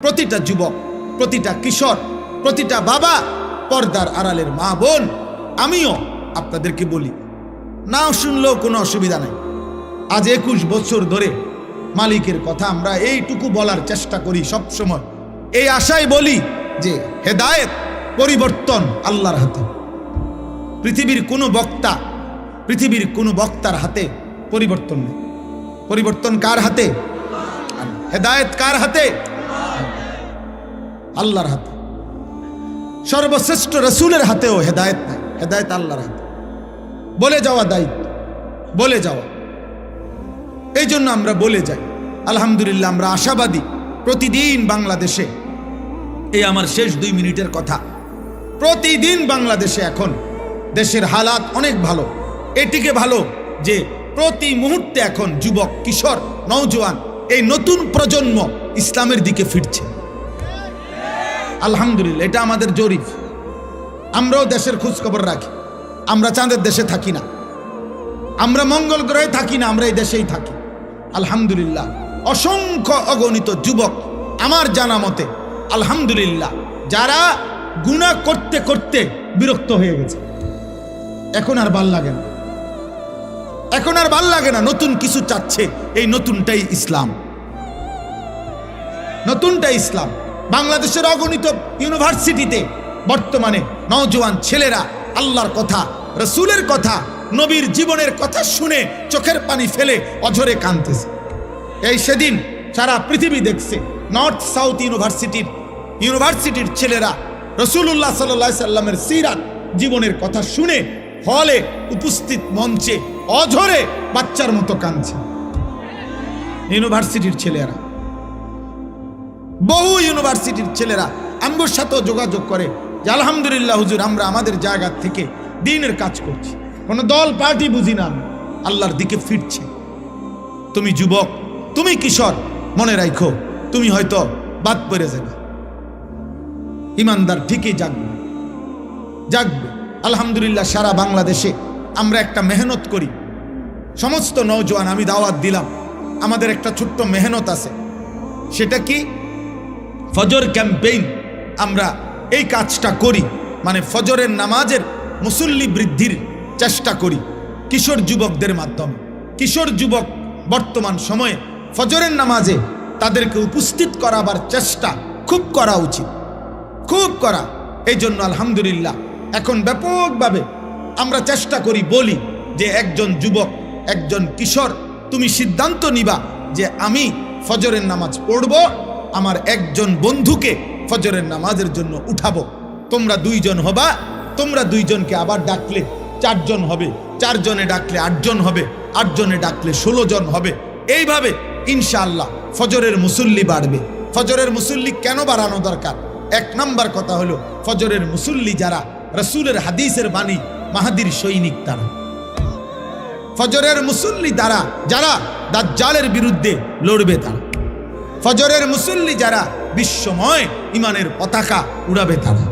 প্রতিটা যুবক, প্রতিটা কিশোর, প্রতিটা বাবা, পর্দার আড়ালের মা বোন, আমিও আপনাদেরকে বলি, না শুনলেও কোনো অসুবিধা নাই। আজ 21 বছর ধরে মালিকের কথা আমরা এইটুকু বলার চেষ্টা করি সব সময়, এই আশায় বলি যে হেদায়েত, পরিবর্তন আল্লাহর হাতে। পৃথিবীর কোনো বক্তার হাতে পরিবর্তন নেই। পরিবর্তন কার হাতে? হেদায়েত কার হাতে? আল্লাহর হাতে। সর্বশ্রেষ্ঠ রাসূলের হাতেও হেদায়েত নাই, হেদায়েত আল্লাহর হাতে। বলে যাওয়া দায়িত্ব, বলে যাওয়া। এই জন্য আমরা বলে যাই, আলহামদুলিল্লাহ আমরা আশাবাদী। প্রতিদিন বাংলাদেশে, এই আমার শেষ 2 মিনিটের কথা, প্রতিদিন বাংলাদেশে এখন দেশের হালাত অনেক ভালো। এটিকে ভালো যে প্রতি মুহূর্তে এখন যুবক, কিশোর, নওজোয়ান, এই নতুন প্রজন্ম ইসলামের দিকে ফিরছে। আলহামদুলিল্লাহ, এটা আমাদের জরিপ। আমরাও দেশের খোঁজ খবর রাখি। আমরা চাঁদের দেশে থাকি না, আমরা মঙ্গল গ্রহে থাকি না, আমরা এই দেশেই থাকি। আলহামদুলিল্লাহ, অসংখ্য অগণিত যুবক আমার জানা মতে, আলহামদুলিল্লাহ, যারা গুনাহ করতে করতে বিরক্ত হয়ে গেছে, এখন আর ভাল লাগে না, এখন আর ভাল লাগে না, নতুন কিছু চাচ্ছে। এই নতুনটাই ইসলাম, নতুনটাই ইসলাম। বাংলাদেশের অগণিত ইউনিভার্সিটিতে বর্তমানে নওজোয়ান ছেলেরা আল্লাহর কথা, রাসূলের কথা, নবীর জীবনের কথা শুনে চোখের পানি ফেলে অঝরে কাঁদতেছে। এই সেদিন সারা পৃথিবী দেখছে, নর্থ সাউথ ইউনিভার্সিটির ছেলেরা রাসূলুল্লাহ সাল্লাল্লাহু আলাইহি সাল্লামের সিরাত জীবনের কথা শুনে হলে উপস্থিত মঞ্চে অঝরে বাচ্চার মতো কাঁদছে। ইউনিভার্সিটির ছেলেরা, বহু ইউনিভার্সিটির ছেলেরা আমার সাথেও যোগাযোগ করে যে আলহামদুলিল্লাহ হুজুর, আমরা আমাদের জায়গা থেকে দ্বীনের কাজ করছি, কোনো দল পার্টি বুঝি না, আল্লাহর দিকে ফিরছে। তুমি যুবক, তুমি কিশোর, মনে রাখো তুমি হয়তো বাদ পড়ে যাবে। ইমানদার ঠিকই জাগবে, জাগবে। আলহামদুলিল্লাহ, সারা বাংলাদেশে আমরা একটা মেহনত করি। সমস্ত নওজোয়ান আমি দাওয়াত দিলাম, আমাদের একটা ছোট্ট মেহনত আছে। সেটা কি? ফজর ক্যাম্পেইন। আমরা এই কাজটা করি, মানে ফজরের নামাজের মুসল্লি বৃদ্ধির চেষ্টা করি কিশোর যুবকদের মাধ্যমে। কিশোর যুবক বর্তমান সময়ে ফজরের নামাজে তাদেরকে উপস্থিত করাবার চেষ্টা খুব করা উচিত, খুব করা। এই জন্য আলহামদুলিল্লাহ এখন ব্যাপকভাবে আমরা চেষ্টা করি, বলি যে একজন যুবক, একজন কিশোর, তুমি সিদ্ধান্ত নিবা যে আমি ফজরের নামাজ পড়ব, আমার একজন বন্ধুকে ফজরের নামাজের জন্য উঠাবো। তোমরা 2 জন হবা, তোমরা 2 জনকে আবার ডাকলে 4 জন হবে, 4 জনে ডাকলে 8 জন হবে, 8 জনে ডাকলে 16 জন হবে। এইভাবে ইনশাআল্লাহ ফজরের মুসল্লি বাড়বে। ফজরের মুসল্লি কেন বাড়ানো দরকার? 1 নাম্বার কথা হলো, ফজরের মুসল্লি যারা রাসূলের হাদিসের বাণী, মাহাদির সৈনিক তারা। ফজরের মুসল্লি দ্বারা যারা দাজ্জালের বিরুদ্ধে লড়বে তারা। ফজরের মুসল্লি যারা বিশ্বময় ইমানের পতাকা উড়াবে তারা।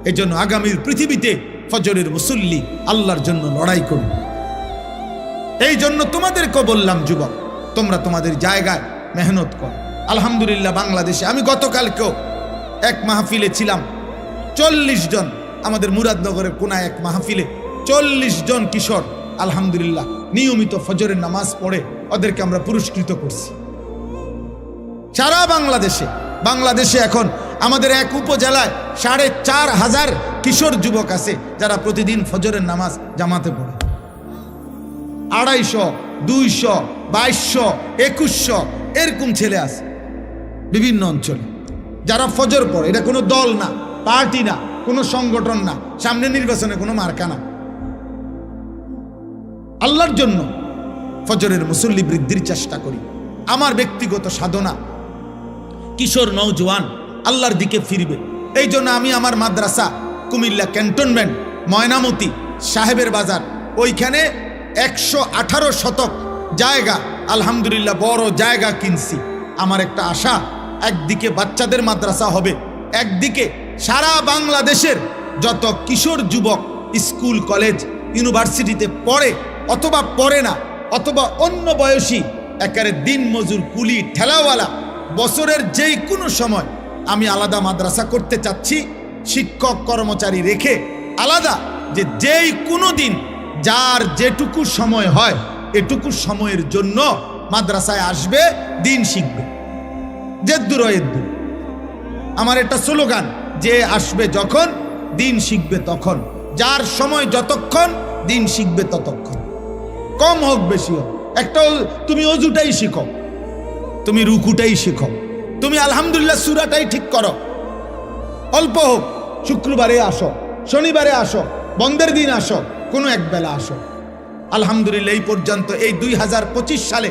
এই জন্য আগামীর পৃথিবীতে ফজরের মুসল্লি আল্লাহর জন্য লড়াই করুন। এই জন্য তোমাদেরকে বললাম, যুবক, তোমরা তোমাদের জায়গায় মেহনত কর। আলহামদুলিল্লাহ, বাংলাদেশে আমি গতকালকেও এক মাহফিলে ছিলাম, 40 জন, আমাদের মুরাদনগরের কোনায় এক মাহফিলে 40 জন কিশোর আলহামদুলিল্লাহ নিয়মিত ফজরের নামাজ পড়ে ওদেরকে আমরা পুরস্কৃত করছি। সারা বাংলাদেশে এখন আমাদের এক উপজেলায় 4,500 কিশোর যুবক আছে যারা প্রতিদিন ফজরের নামাজ জামাতে পড়ে। 250, 200, 2200, 2100 এরকম ছেলে আছে বিভিন্ন অঞ্চলে যারা ফজর পড়ে। এটা কোনো দল না, পার্টি না, কোনো সংগঠন না, সামনে নির্বাচনে কোনো মার্কা না। আল্লাহর জন্য ফজরের মুসল্লি বৃদ্ধির চেষ্টা করি। আমার ব্যক্তিগত সাধনা, কিশোর নওজোয়ান আল্লাহর দিকে ফিরবে। এই জন্য আমি আমার মাদ্রাসা কুমিল্লা ক্যান্টনমেন্ট, ময়নামতি, সাহেবের বাজার, ওইখানে 118 শতক জায়গা আলহামদুলিল্লাহ বড় জায়গা কিনছি। আমার একটা আশা, একদিকে বাচ্চাদের মাদ্রাসা হবে, একদিকে সারা বাংলাদেশের যত কিশোর যুবক স্কুল, কলেজ, ইউনিভার্সিটিতে পড়ে অথবা পড়ে না, অথবা অন্য বয়সী একেবারে দিন মজুর, কুলি, ঠেলাওয়ালা বছরের যেই কোনো সময় আমি আলাদা মাদ্রাসা করতে চাচ্ছি, শিক্ষক কর্মচারী রেখে আলাদা, যে যেই কোনো দিন যার যেটুকু সময় হয় এটুকু সময়ের জন্য মাদ্রাসায় আসবে, দিন শিখবে। জেদ্দুর এদ্দুর আমার একটা স্লোগান, যে আসবে যখন দিন শিখবে তখন, যার সময় যতক্ষণ দিন শিখবে ততক্ষণ, কম হোক বেশি হোক। একটা তুমি অজুটাই শিখো, তুমি রুকুটাই শিখো, তুমি আলহামদুলিল্লাহ সূরাটাই ঠিক করো, অল্প হোক, শুক্রবারে আসো, শনিবারে আসো, বন্ধের দিন আসো, কোনো এক বেলা আসো। আলহামদুলিল্লাহ এই পর্যন্ত এই 2025 সালে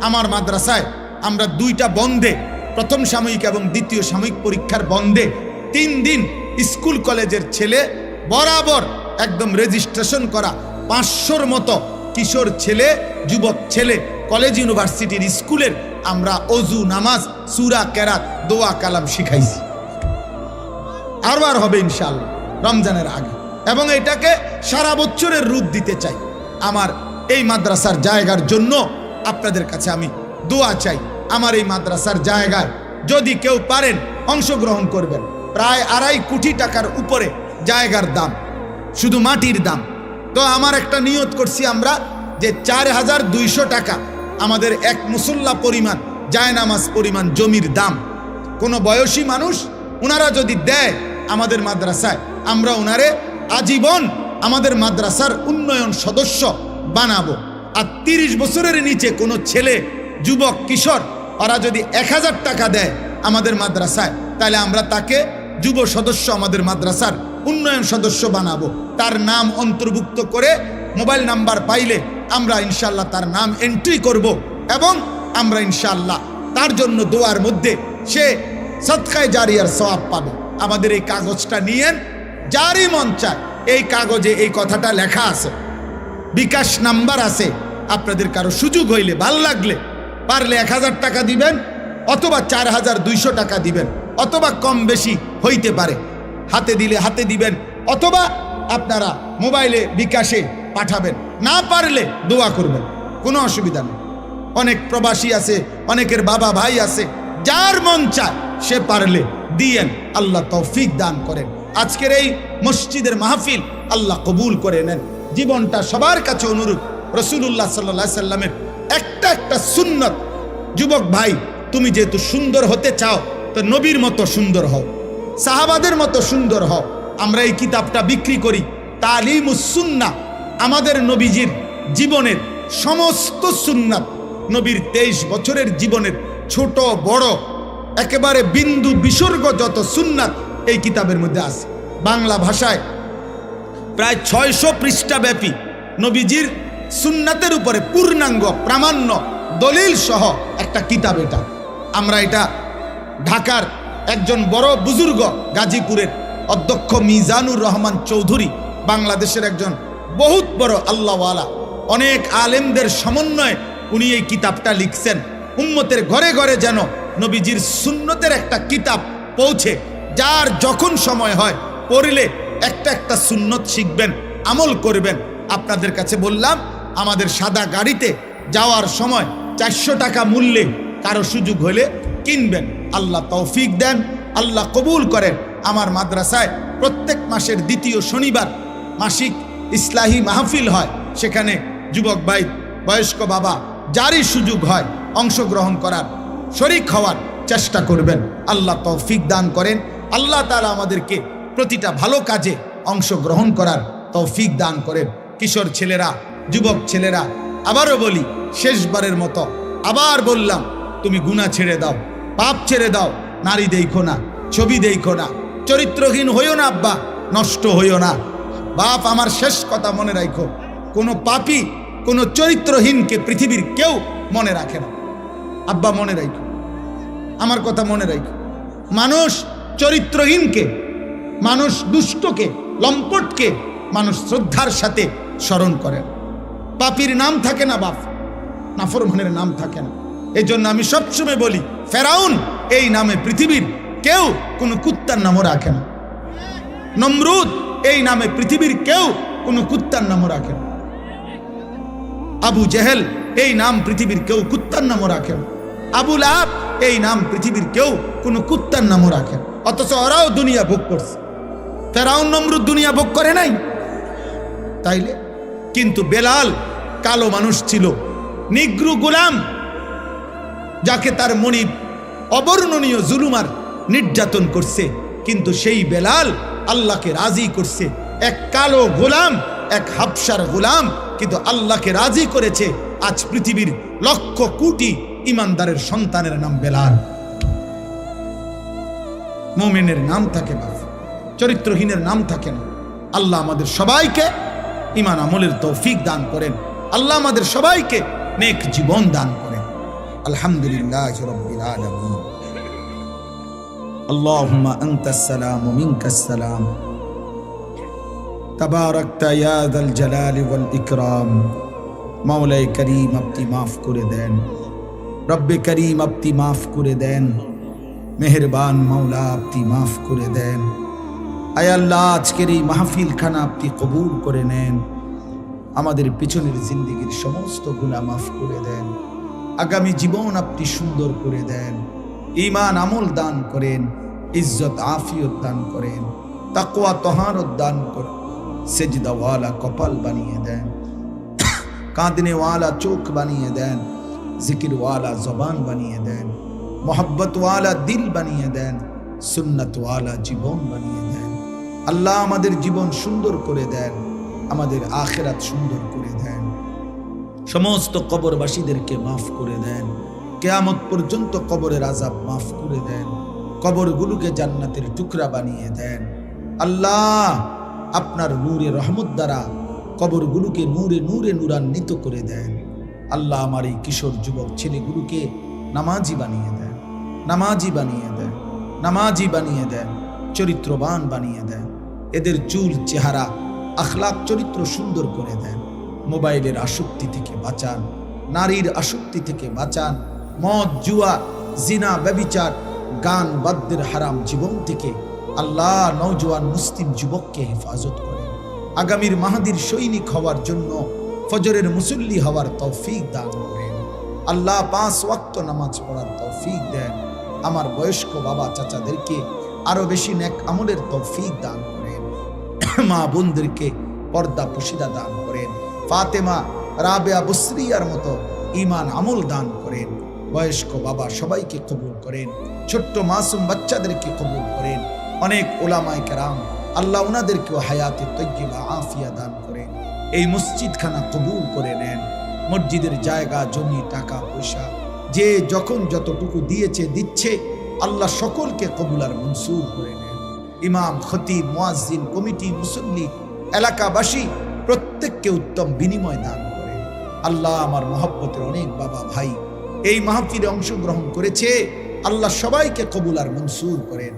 আমার মাদ্রাসায় আমরা 2টা বন্ধে, প্রথম সাময়িক এবং দ্বিতীয় সাময়িক পরীক্ষার বন্ধে 3 দিন স্কুল কলেজের ছেলে বরাবর একদম রেজিস্ট্রেশন করা 500-র মতো কিশোর ছেলে, যুবক ছেলে, কলেজ ইউনিভার্সিটির স্কুলের আমরা অজু, নামাজ, সূরা, কেরাত, দোয়া, কালাম শিখাইছি। আরবার হবে ইনশাআল্লাহ রমজানের আগে, এবং এটাকে সারা বছরের রূপ দিতে চাই। আমার এই মাদ্রাসার জায়গার জন্য আপনাদের কাছে আমি দোয়া চাই। আমার এই মাদ্রাসার জায়গায় যদি কেউ পারেন অংশগ্রহণ করবেন। প্রায় 2.5 কোটি টাকার উপরে জায়গার দাম, শুধু মাটির দাম। তো আমার একটা নিয়ত করছি আমরা, যে 4200 টাকা আমাদের এক মুসল্লা পরিমাণ, জায়নামাজ পরিমাণ জমির দাম। কোনো বয়সী মানুষ ওনারা যদি দেয় আমাদের মাদ্রাসায়, আমরা ওনারে আজীবন আমাদের মাদ্রাসার উন্নয়ন সদস্য বানাবো। আর 30 বছরের নিচে কোনো ছেলে, যুবক, কিশোর ওরা যদি 1000 টাকা দেয় আমাদের মাদ্রাসায়, তাহলে আমরা তাকে যুব সদস্য, আমাদের মাদ্রাসার উন্নয়ন সদস্য বানাবো। তার নাম অন্তর্ভুক্ত করে মোবাইল নাম্বার পাইলে আমরা ইনশাআল্লাহ তার নাম এন্ট্রি করব, এবং আমরা ইনশাআল্লাহ তার জন্য দোয়ার মধ্যে সে সদকায়ে জারিয়ার সওয়াব পাবে। আমাদের এই কাগজটা নিয়েন, যারই মন চায় এই কাগজে এই কথাটা লেখা আছে, বিকাশ নাম্বার আছে। আপনাদের কারো সুযোগ হইলে, ভাল লাগলে, পারলে 1000 টাকা দিবেন, অথবা 4200 টাকা দিবেন, অথবা কম বেশি হইতে পারে, হাতে দিলে হাতে দিবেন, অথবা আপনারা মোবাইলে বিকাশে পাঠাবেন। না পারলে দোয়া করবেন, কোনো অসুবিধা নেই। অনেক প্রবাসী আছে, অনেকের বাবা ভাই আছে, যার মন চায় সে পারলে দিয়েন। আল্লাহ তৌফিক দান করেন। আজকের এই মসজিদের মাহফিল আল্লাহ কবুল করে নেন। জীবনটা সবার কাছে অনুরোধ, রাসূলুল্লাহ সাল্লাল্লাহু আলাইহি সাল্লামের একটা সুন্নত। যুবক ভাই, তুমি যেহেতু সুন্দর হতে চাও, তো নবীর মতো সুন্দর হও, সাহাবাদের মতো সুন্দর হও। আমরা এই কিতাবটা বিক্রি করি, তালিমুস সুন্নাহ, আমাদের নবীজির জীবনের সমস্ত সুন্নাত, নবীর 23 বছরের জীবনের ছোট বড় একেবারে বিন্দু বিসর্গ যত সুন্নাত এই কিতাবের মধ্যে আছে। বাংলা ভাষায় প্রায় 600 পৃষ্ঠা ব্যাপী নবীজির সুন্নাতের উপরে পূর্ণাঙ্গ প্রামাণ্য দলিল সহ একটা কিতাব এটা। আমরা এটা ঢাকার একজন বড় বুজুর্গ, গাজীপুরের অধ্যক্ষ মিজানুর রহমান চৌধুরী, বাংলাদেশের একজন বহুত বড় আল্লাহওয়ালা, অনেক আলেমদের সমন্বয়ে উনি এই কিতাবটা লিখছেন। উম্মতের ঘরে ঘরে যেন নবীজির সুন্নতের একটা কিতাব পৌঁছে, যার যখন সময় হয় পড়লে একটা সুন্নত শিখবেন, আমল করবেন। আপনাদের কাছে বললাম, আমাদের সাদা গাড়িতে যাওয়ার সময় 400 টাকা মূল্যে কারো সুযোগ হলে কিনবেন। আল্লাহ তৌফিক দেন, আল্লাহ কবুল করেন। আমার মাদ্রাসায় প্রত্যেক মাসের 2য় শনিবার মাসিক ইসলাহি মাহফিল হয়, সেখানে যুবক ভাই, বয়স্ক বাবা, যারই সুযোগ হয় অংশগ্রহণ করার, শরীক হওয়ার চেষ্টা করবেন। আল্লাহ তৌফিক দান করেন। আল্লাহ তাআলা আমাদেরকে প্রতিটা ভালো কাজে অংশগ্রহণ করার তৌফিক দান করেন। কিশোর ছেলেরা, যুবক ছেলেরা, আবারও বলি, শেষবারের মতো আবার বললাম, তুমি গুনাহ ছেড়ে দাও, পাপ ছেড়ে দাও, নারী দেখো না, ছবি দেখো না, চরিত্রহীন হইও না আব্বা, নষ্ট হইও না। বাপ, আমার শেষ কথা মনে রাখো, কোনো পাপী, কোনো চরিত্রহীনকে পৃথিবীর কেউ মনে রাখে না। আব্বা মনে রাখো, আমার কথা মনে রাখো। মানুষ চরিত্রহীনকে, মানুষ দুষ্টকে, লম্পটকে মানুষ শ্রদ্ধার সাথে স্মরণ করেন। পাপীর নাম থাকে না বাপ, নাফরমানের নাম থাকে না। এই জন্য আমি সবসময় বলি, ফেরাউন এই নামে পৃথিবীর কেউ কোনো কুত্তার নামও রাখে না। নমরুদ এই নামে পৃথিবীর কেউ কোনো কুত্তার নামও রাখে না। আবু জেহেল এই নাম পৃথিবীর কেউ কুত্তার নামও রাখে না। আবু লাহাব এই নাম পৃথিবীর কেউ কোনো কুত্তার নামও রাখে, অথচ ওরাও দুনিয়া ভোগ করছে। ফেরাউন নমরুদ দুনিয়া ভোগ করে নাই তাইলে? কিন্তু বেলাল কালো মানুষ ছিল, নিগ্রু গোলাম, যাকে তার মনিব অবর্ণনীয় জুলুমার নির্যাতন করছে, কিন্তু সেই বেলাল আল্লাহকে রাজি করছে। এক কালো গোলাম, এক হাবশার গোলাম, কিন্তু আল্লাহকে রাজি করেছে। আজ পৃথিবীর লক্ষ কোটি ইমানদারের সন্তানের নাম বেলাল। মুমিনের নাম থাকে বাবা, চরিত্রহীনের নাম থাকে না। আল্লাহ আমাদের সবাইকে ঈমান আমলের তৌফিক দান করেন। আল্লাহ আমাদের সবাইকে নেক জীবন দান করেন। আলহামদুলিল্লাহ রাব্বিল আলামিন। আল্লাহুম্মা আনতাস সালাম ওয়া মিনকাস সালাম, তাবারাকতা ইয়া যাল জালালি ওয়াল ইকরাম। মাওলায়ে করিম আপনি মাফ করে দেন, রব্বে করিম আপনি মাফ করে দেন, মেহেরবান মাওলা আপনি মাফ করে দেন। আয় আল্লাহ, আজকের এই মাহফিল খানা আপনি কবুল করে নেন। আমাদের পিছনের জিন্দেগির সমস্ত গুনাহ মাফ করে দেন। আগামী জীবন আপনি সুন্দর করে দেন। ঈমান আমল দান করেন, ইজ্জত আফিয়ত দান করেন, তাকওয়া তহারত দান করেন, সেজদাওয়ালা কপাল বানিয়ে দেন, কাঁদনেওয়ালা চোখ বানিয়ে দেন, জিকিরওয়ালা জবান বানিয়ে দেন, মোহাব্বতওয়ালা দিল বানিয়ে দেন, সুন্নতওয়ালা জীবন বানিয়ে দেন। আল্লাহ আমাদের জীবন সুন্দর করে দেন, আমাদের আখিরাত সুন্দর করে দেন। সমস্ত কবরবাসীদেরকে মাফ করে দেন। কিয়ামত পর্যন্ত কবরের আযাব মাফ করে দেন। কবরগুলোকে জান্নাতের টুকরা বানিয়ে দেন। আল্লাহ আপনার নূরে রহমত দ্বারা কবরগুলোকে নূরে নূরে নূরান্বিত করে দেন। আল্লাহ আমার এই কিশোর যুবক ছেলেগুলোকে নামাজি বানিয়ে দেন, নামাজি বানিয়ে দেন, নামাজি বানিয়ে দেন, চরিত্রবান বানিয়ে দেন। এদের চুল চেহারা আখলাক চরিত্র সুন্দর করে দেন। মোবাইলের আসক্তি থেকে বাঁচান, নারীর আসক্তি থেকে বাঁচান, মদ জুয়া জিনা ব্যভিচার গান বাদ্যের হারাম জীবন থেকে আল্লাহ নওজোয়ান মুসলিম যুবককে হেফাজত করেন। আগামীর মাহাদির সৈনিক হওয়ার জন্য ফজরের মুসল্লি হওয়ার তৌফিক দান করেন। আল্লাহ 5 ওয়াক্ত নামাজ পড়ার তৌফিক দেন। আমার বয়স্ক বাবা চাচাদেরকে আরো বেশি নেক আমলের তৌফিক দান করেন। মা বোনদেরকে পর্দা পুশিদা দান করেন। ফাতেমা রাবেয়া বুসরিয়ার মতো ঈমান আমল দান করেন। বয়স্ক বাবা সবাইকে কবুল করেন, ছোট্ট মাসুম বাচ্চাদেরকে কবুল করেন। অনেক ওলামায়ে কেরাম আল্লাহ ওনাদেরকেও হায়াতে তয়্যিবা আফিয়া দান করেন। এই মসজিদখানা কবুল করে নেন। মসজিদের জায়গা জমি টাকা পয়সা যে যখন যতটুকু দিয়েছে দিচ্ছে, আল্লাহ সকলকে কবুল আর মনসুর করে নেন। ইমাম, খতিব, মুয়াজ্জিন, কমিটি, মুসল্লি, এলাকাবাসী প্রত্যেককে উত্তম বিনিময় দান করেন। আল্লাহ আমার মহব্বতের অনেক বাবা ভাই এই মাহফিলে অংশগ্রহণ করেছে, আল্লাহ সবাইকে কবুল আর মনসুর করেন।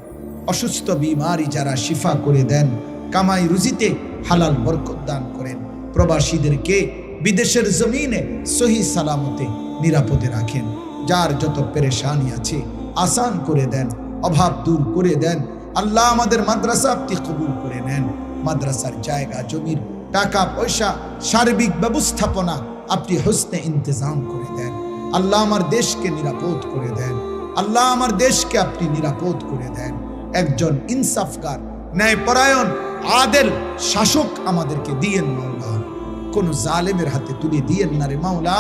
অসুস্থ বিমারি যারা শিফা করে দেন, কামাই রুজিতে হালাল বরকত দান করেন। প্রবাসীদেরকে বিদেশের জমিনে সহি সালামতে নিরাপদে রাখেন। যার যত পেরেশানি আছে আসান করে দেন, অভাব দূর করে দেন। আল্লাহ আমাদের মাদ্রাসা আপনি কবুল করে নেন। মাদ্রাসার জায়গা জমির টাকা পয়সা সার্বিক ব্যবস্থাপনা আপনি হোসনে ইন্তজাম করে দেন। আল্লাহ আমার দেশকে নিরাপদ করে দেন। আল্লাহ আমার দেশকে আপনি নিরাপদ করে দেন। একজন ইনসাফকার, ন্যায়পরায়ণ, আদেল শাসক আমাদেরকে দিয়েন মাওলা। কোন জালেমের হাতে তুলে দিয়েন না রে মাওলা,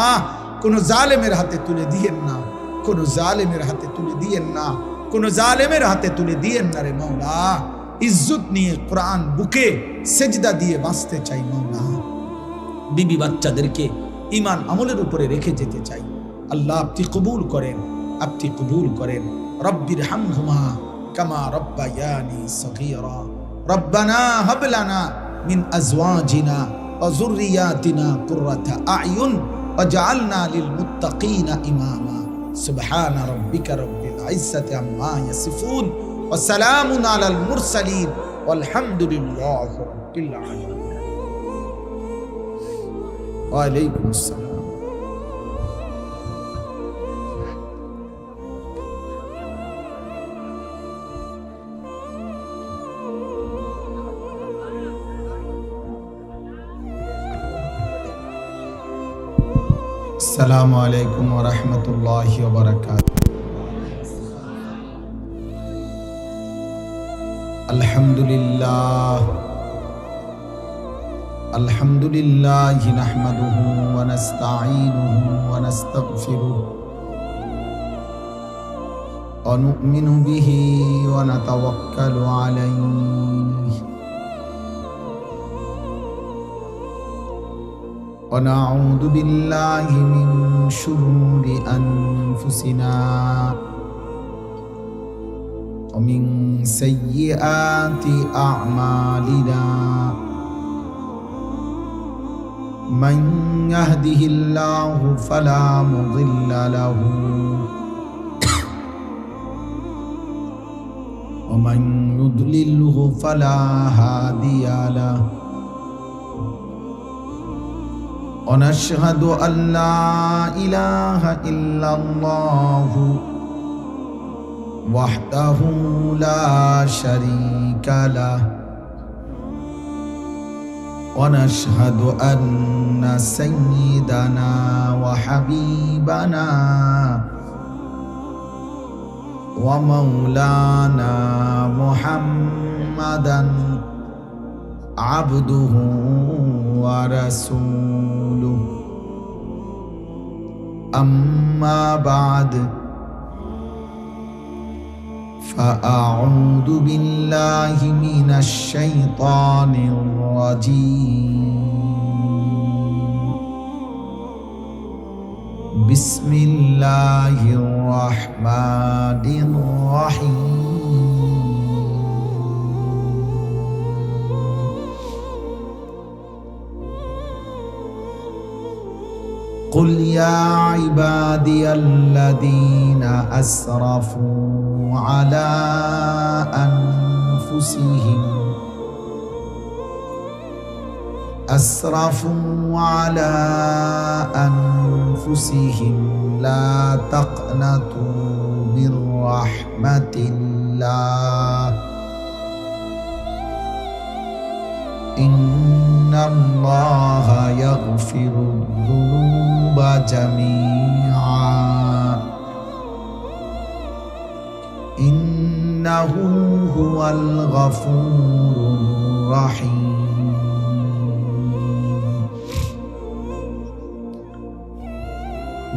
কোন জালেমের হাতে তুলে দিয়েন না, কোন জালেমের হাতে তুলে দিয়েন না, কোন জালেমের হাতে তুলে দিয়েন না রে মাওলা। ইজ্জত নিয়ে কোরআন বুকে সেজদা দিয়ে বাঁচতে চাই মাওলা। বিবি বাচ্চাদেরকে ঈমান আমলের উপরে রেখে যেতে চাই। আল্লাহ আপনি কবুল করেন, আপনি কবুল করেন। রব্বির হামহুমা কামা রব্বায়ানি সগীরা। রব্বানা হাব লানা মিন আজওয়াজিনা ওয়া যুররিয়াতিনা কুররাতা আ'য়ুন ওয়াজআলনা লিল মুত্তাকিনা ইমামা। সুবহানা রাব্বিকা রাব্বিল ইজ্জাতি আম্মা ইয়াসিফুন ওয়া সালামুন আলাল মুরসালিন ওয়ালহামদুলিল্লাহি রাব্বিল আলামিন। ওয়া আলাইকুমুস সালাম। আসসালামু আলাইকুম ওয়া রাহমাতুল্লাহি ওয়া বারাকাতুহু। আলহামদুলিল্লাহ নাহমাদুহু ওয়া নাস্তাঈনুহু ওয়া নাস্তাগফিরুহু ওয়া নু'মিনু বিহি ওয়া নাতাওয়াক্কালু আলাইহি ওয়া নাউযু বিল্লাহি মিন শুরুরি আনফুসিনা ওয়া মিন সাইয়্যাতি আ'মালিনা মান ইয়াহদিহিল্লাহু ফালা মুদিল্লা লাহু ওয়া মান ইউদ্লিলহু ফালা হাদিয়া লাহু ونشهد أن لا إله إلا الله وحده لا شريك له ونشهد أن سيدنا وحبيبنا ومولانا محمدا عبده ورسوله أما بعد فأعوذ بالله من الشيطان الرجيم بسم الله الرحمن الرحيم قل يا عبادي الذين أسرفوا على أنفسهم لا تقنطوا من رحمة الله إن الله يغفر الذنوب جميعا إنه هو الغفور الرحيم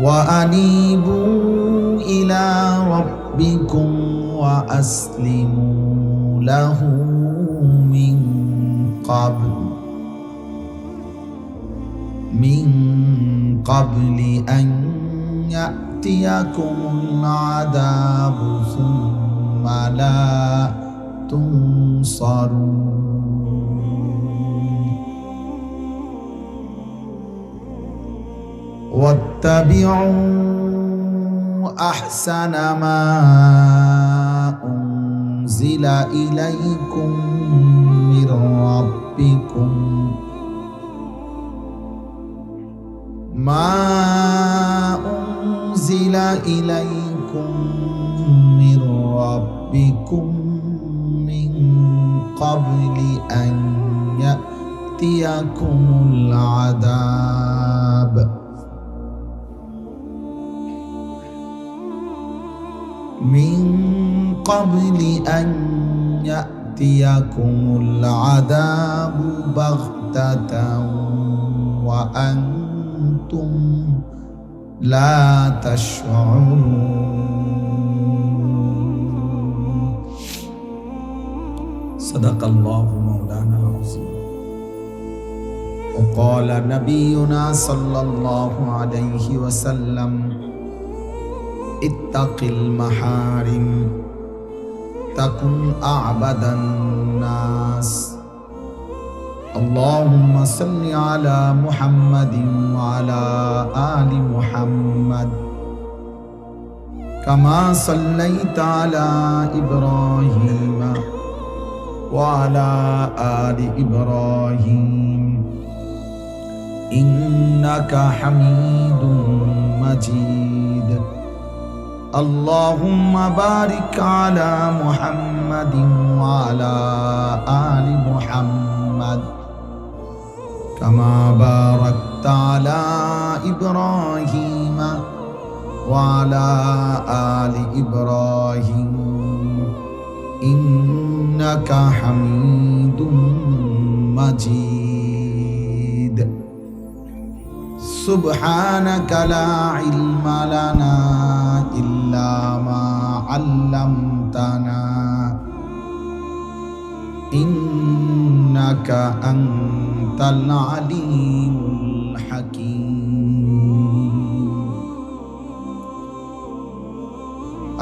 وأنيبوا إلى ربكم وأسلموا له من قبل أن يأتيكم العذاب ثم لا تنصرون واتبعوا أحسن ما أنزل إليكم من ربكم من قبل أن يأتيكم العذاب بغتة وأنتم لا تشعرون صدق الله مولانا العظيم وقال نبينا صلى الله عليه وسلم اتق المحارم تكن أعبد الناس اللهم صل على محمد وعلى آل محمد كما صليت على إبراهيم وعلى آل إبراهيم إنك حميد مجيد اللهم بارك على محمد وعلى آل محمد كما باركت على إبراهيم وعلى آل إبراهيم إنك حميد مجيد سبحانك لا علم لنا إلا ما علمتنا إنك أنت العليم الحكيم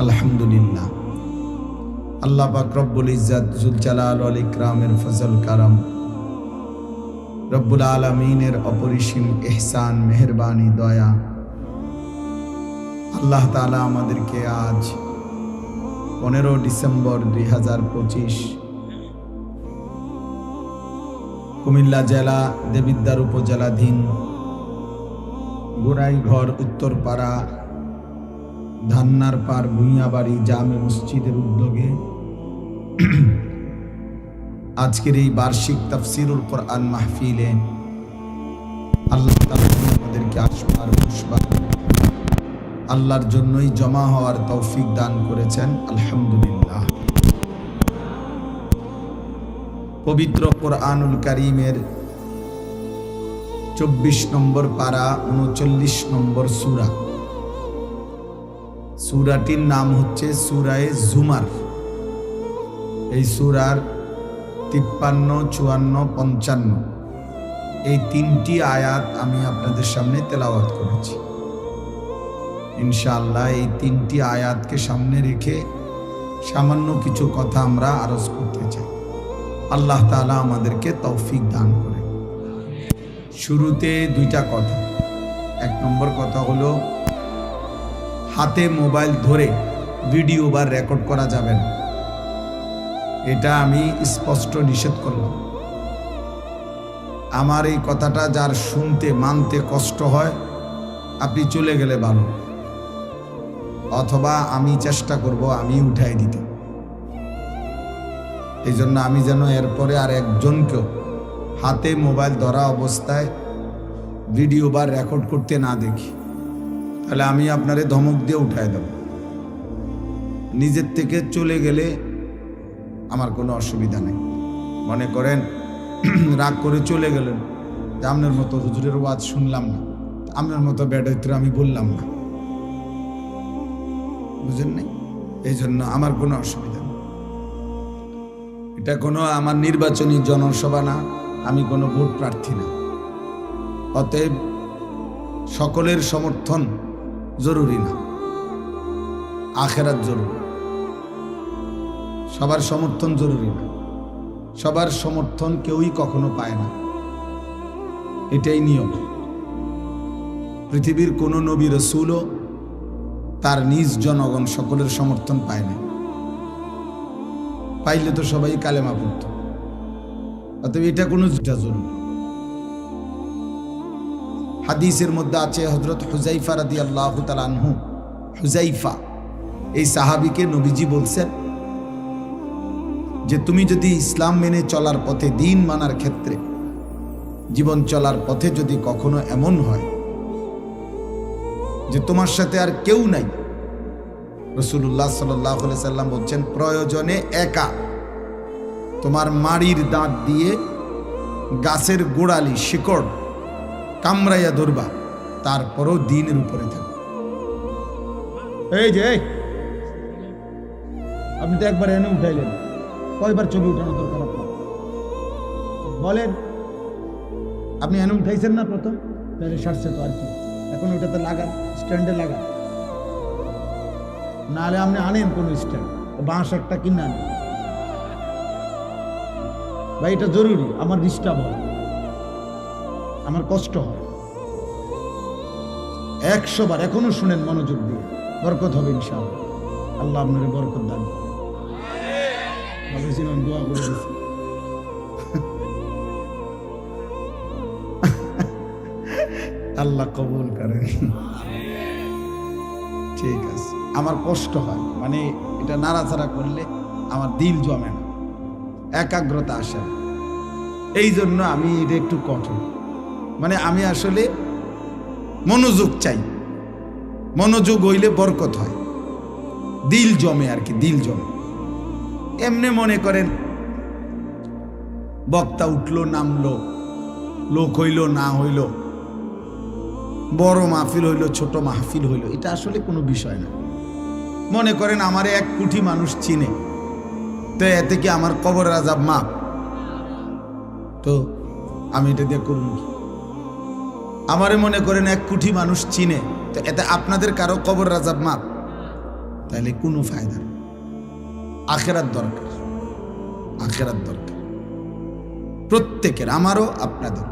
الحمد لله আল্লাহ পাক রব্বুল ইজ্জত জুল জালাল ওয়াল ইকরামের ফজল কারাম রব্বুল আলামিনের অপরিসীম ইহসান মেহেরবানি দয়া আল্লাহ তাআলা আমাদেরকে আজ 15 ডিসেম্বর 2025 কুমিল্লা জেলা দেবিদ্বার উপজেলাধীন গোড়াইঘর উত্তরপাড়া ধান্নার পার ভুঁইয়াবাড়ি জামে মসজিদের উদ্যোগে আজকের এই বার্ষিক তাফসীরুল কোরআন মাহফিলে আল্লাহ তাআলা আমাদেরকে আসবার বসবার আল্লাহর জন্যই জমা হওয়ার তৌফিক দান করেছেন আলহামদুলিল্লাহ। পবিত্র কোরআনুল কারীমের 24 নম্বর পারা 39 নম্বর সূরা, সূরাটির নাম হচ্ছে সূরায়ে জুমার। এই সূরার 53, 54, 55 এই 3টি আয়াত আমি আপনাদের সামনে তেলাওয়াত করেছি। ইনশাআল্লাহ এই 3টি আয়াতকে সামনে রেখে সামান্য কিছু কথা আমরা আরজ করতে চাই। আল্লাহ তাআলা আমাদেরকে তৌফিক দান করে। শুরুতে 2টা কথা। 1 নম্বর কথা হলো হাতে মোবাইল ধরে ভিডিও বা রেকর্ড করা যাবে না, এটা আমি স্পষ্ট নিষেধ করলাম। আমার এই কথাটা যার শুনতে মানতে কষ্ট হয় আপনি চলে গেলে ভালো, অথবা আমি চেষ্টা করব আমি উঠাই দিতে। এই জন্য আমি যেন এরপরে আর একজনকেও হাতে মোবাইল ধরা অবস্থায় ভিডিও বা রেকর্ড করতে না দেখি, তাহলে আমি আপনারে ধমক দিয়ে উঠাই দেব। নিজের থেকে চলে গেলে আমার কোনো অসুবিধা নেই। মনে করেন রাগ করে চলে গেলেন যে আপনার মতো হুজুরের ওয়াজ শুনলাম না, আপনার মতো বেডাইত্র আমি বললাম না, বুঝেন নাই? এই জন্য আমার কোনো অসুবিধা নেই। এটা কোনো আমার নির্বাচনী জনসভা না, আমি কোনো ভোট প্রার্থী না। অতএব সকলের সমর্থন জরুরি না, আখেরাত জরুরি। সবার সমর্থন জরুরি না, সবার সমর্থন কেউই কখনো পায় না, এটাই নিয়ম। পৃথিবীর কোন নবী রাসূলও তার নিজ জনগণ সকলের সমর্থন পায় না, পাইলে তো সবাই কালেমা পড়ত। অতএব এটা কোনো জরুরি। হাদিসের মধ্যে আছে হযরত হুযাইফা রাদিয়াল্লাহু তাআলা আনহু, হুযাইফা এই সাহাবীকে নবীজি বলছেন যে তুমি যদি ইসলাম মেনে চলার পথে, দ্বীন মানার ক্ষেত্রে, জীবন চলার পথে যদি কখনো এমন হয় যে তোমার সাথে আর কেউ নাই, রাসূলুল্লাহ সাল্লাল্লাহু আলাইহি সাল্লাম বলছেন প্রয়োজনে একা তোমার মাড়ির দাঁত দিয়ে গাছের গোড়ালি শিকড় কামড়াইয়া ধরবা, তারপরও দ্বীনের উপরে থাকবে। এই যে আপনি তো একবার এনে উঠাইলেন, কয়বার ছবি উঠানো দরকার আপনার বলেন? আপনি এনে উঠাইছেন না প্রথম, তাহলে সারছে তো আর কি। এখন ওটাতে লাগান, স্ট্যান্ডে লাগান, নাহলে আপনি আনেন কোন স্ট্যান্ড, বাঁশ একটা কিনে আনেন। ভাই এটা জরুরি, আমার ডিস্টার্ব হয়, আমার কষ্ট হয়। 100 বার এখনো শুনেন মনোযোগ দিয়ে, বরকত হবে ইনশাআল্লাহ। আল্লাহ আপনার বরকত দান করে। ভাবছিলাম দোয়া করে দিচ্ছি, আল্লাহ কবুল করেন। ঠিক আছে, আমার কষ্ট হয়, মানে এটা নাড়াচাড়া করলে আমার দিল জমে না, একাগ্রতা আসে না। এই জন্য আমি এটা একটু কঠোর, মানে আমি আসলে মনোযোগ চাই। মনোযোগ হইলে বরকত হয়, দিল জমে আর কি, দিল জমে। এমনি মনে করেন বক্তা উঠলো নামলো, লোক হইল না হইল, বড় মাহফিল হইল ছোট মাহফিল হইল, এটা আসলে কোনো বিষয় না। মনে করেন আমারে 1 কোটি মানুষ চিনে, তো এতে কি আমার কবরের আযাব মাপ? তো আমি এটা দিয়ে করুন কি? আমারে মনে করেন 1 কোটি মানুষ চিনে, তো এতে আপনাদের কারো কবরের আযাব মাপ? তাহলে কোনো ফায়দা নেই। আখিরাত দরকার, আখিরাত দরকার প্রত্যেকের, আমারও আপনাদের।